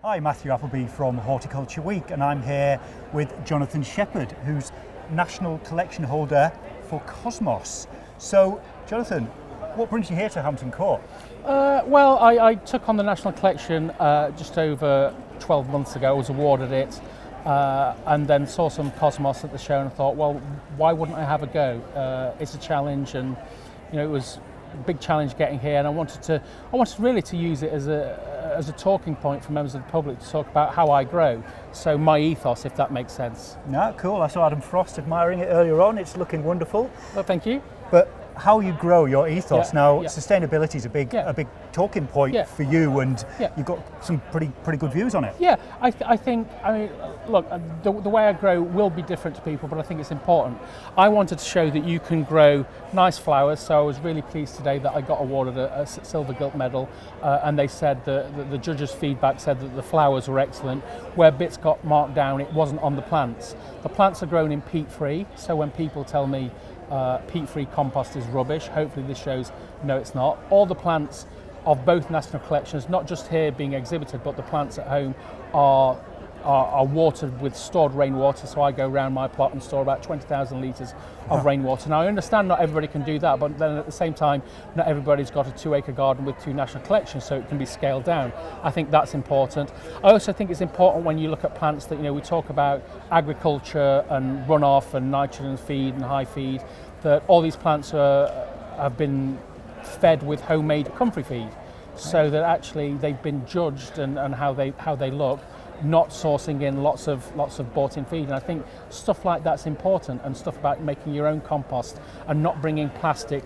Hi, Matthew Appleby from HortWeek, and I'm here with Jonathan Sheppard, who's National Collection Holder for Cosmos. So, Jonathan, what brings you here to Hampton Court? I took on the National Collection just over 12 months ago. I was awarded it and then saw some Cosmos at the show and thought, well, why wouldn't I have a go? It's a challenge, and it was a big challenge getting here, and I wanted really to use it as a talking point for members of the public to talk about how I grow. So my ethos, if that makes sense. No, cool. I saw Adam Frost admiring it earlier on. It's looking wonderful. Well, thank you. But how you grow your ethos now, sustainability is a big talking point for you, and you've got some pretty good views on it. Yeah, I think, look, the way I grow will be different to people, but I think it's important. I wanted to show that you can grow nice flowers, so I was really pleased today that I got awarded a silver gilt medal, and they said the judges' feedback said that the flowers were excellent. Where bits got marked down, it wasn't on the plants. The plants are grown in peat-free, so when people tell me peat-free compost is rubbish, hopefully this shows no, it's not. All the plants of both national collections, not just here being exhibited, but the plants at home are watered with stored rainwater. So I go around my plot and store about 20,000 litres of rainwater. Now I understand not everybody can do that, but then at the same time, not everybody's got a 2-acre garden with 2 national collections, so it can be scaled down. I think that's important. I also think it's important when you look at plants that, we talk about agriculture and runoff and nitrogen feed and high feed, that all these plants have been fed with homemade comfrey feed, so that actually they've been judged and how they look, not sourcing in lots of bought-in feed. And I think stuff like that's important, and stuff about making your own compost and not bringing plastic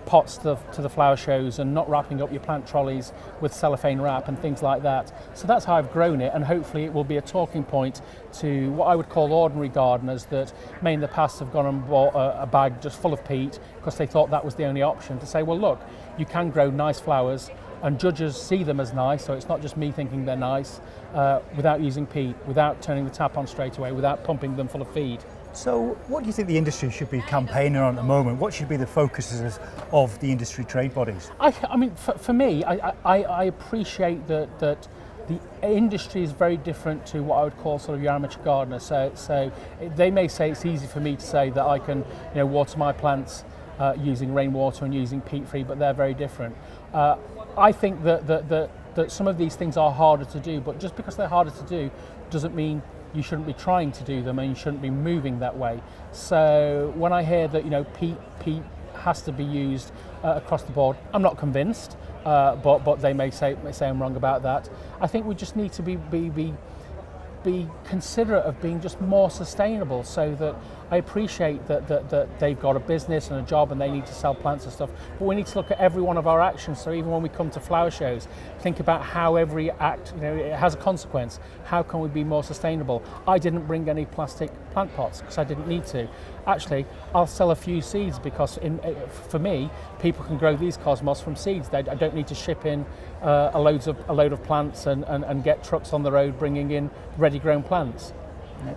pots to the flower shows and not wrapping up your plant trolleys with cellophane wrap and things like that. So that's how I've grown it, and hopefully it will be a talking point to what I would call ordinary gardeners that may in the past have gone and bought a bag just full of peat because they thought that was the only option, to say, well, look, you can grow nice flowers and judges see them as nice, so it's not just me thinking they're nice, without using peat, without turning the tap on straight away, without pumping them full of feed. So what do you think the industry should be campaigning on at the moment? What should be the focuses of the industry trade bodies? For me, I appreciate that the industry is very different to what I would call sort of your amateur gardener. So they may say it's easy for me to say that I can water my plants using rainwater and using peat-free, but they're very different. I think that some of these things are harder to do, but just because they're harder to do doesn't mean you shouldn't be trying to do them and you shouldn't be moving that way. So when I hear that peat has to be used across the board, I'm not convinced, but they may say I'm wrong about that. I think we just need to be considerate of being just more sustainable, so that I appreciate that they've got a business and a job and they need to sell plants and stuff, but we need to look at every one of our actions. So even when we come to flower shows, think about how every act, it has a consequence. How can we be more sustainable? I didn't bring any plastic plant pots because I didn't need to. Actually, I'll sell a few seeds because for me, people can grow these Cosmos from seeds. I don't need to ship in a load of plants and get trucks on the road bringing in ready-grown plants.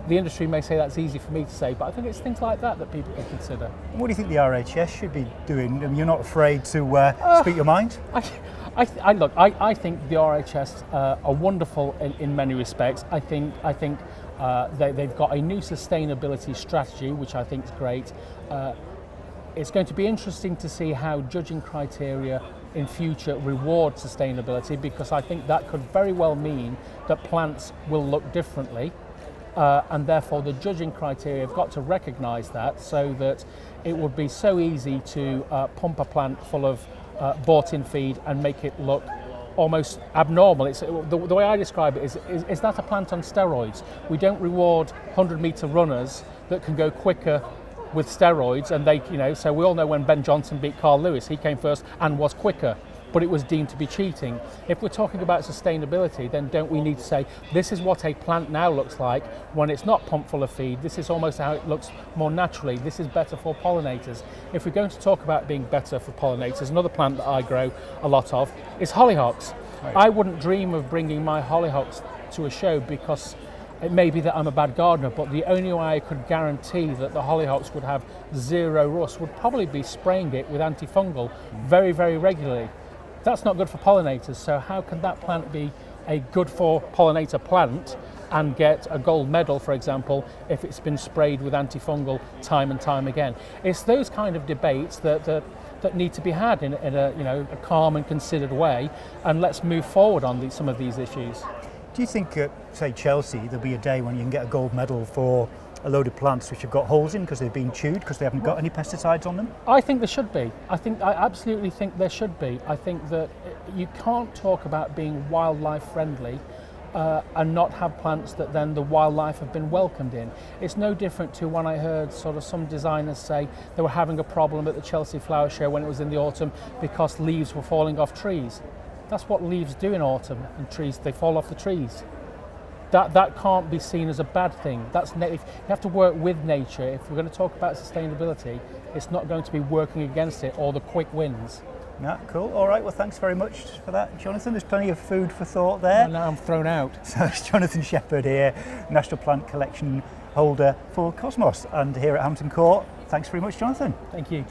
The industry may say that's easy for me to say, but I think it's things like that people can consider. What do you think the RHS should be doing? I mean, you're not afraid to speak your mind? I think the RHS are wonderful in many respects. I think they've got a new sustainability strategy, which I think is great. It's going to be interesting to see how judging criteria in future reward sustainability, because I think that could very well mean that plants will look differently. And therefore the judging criteria have got to recognise that, so that it would be so easy to pump a plant full of bought-in feed and make it look almost abnormal. It's the way I describe it is that a plant on steroids. We don't reward 100-metre runners that can go quicker with steroids, and so we all know when Ben Johnson beat Carl Lewis, he came first and was quicker, but it was deemed to be cheating. If we're talking about sustainability, then don't we need to say, this is what a plant now looks like when it's not pumped full of feed, this is almost how it looks more naturally, this is better for pollinators. If we're going to talk about being better for pollinators, another plant that I grow a lot of is hollyhocks. Right. I wouldn't dream of bringing my hollyhocks to a show, because it may be that I'm a bad gardener, but the only way I could guarantee that the hollyhocks would have zero rust would probably be spraying it with antifungal very, very regularly. That's not good for pollinators, so how can that plant be a good for pollinator plant and get a gold medal, for example, if it's been sprayed with antifungal time and time again. It's those kind of debates that need to be had in a calm and considered way, and let's move forward on some of these issues. Do you think at, say, Chelsea, there'll be a day when you can get a gold medal for a load of plants which have got holes in because they've been chewed because they haven't got any pesticides on them? I think there should be. I absolutely think there should be. I think that you can't talk about being wildlife friendly and not have plants that then the wildlife have been welcomed in. It's no different to when I heard sort of some designers say they were having a problem at the Chelsea Flower Show when it was in the autumn because leaves were falling off trees. That's what leaves do in autumn, and trees, they fall off the trees. That can't be seen as a bad thing. You have to work with nature. If we're going to talk about sustainability, it's not going to be working against it or the quick wins. Yeah, cool. All right, well, thanks very much for that, Jonathan. There's plenty of food for thought there. Well, now I'm thrown out. So it's Jonathan Sheppard here, National Plant Collection Holder for Cosmos, and here at Hampton Court. Thanks very much, Jonathan. Thank you.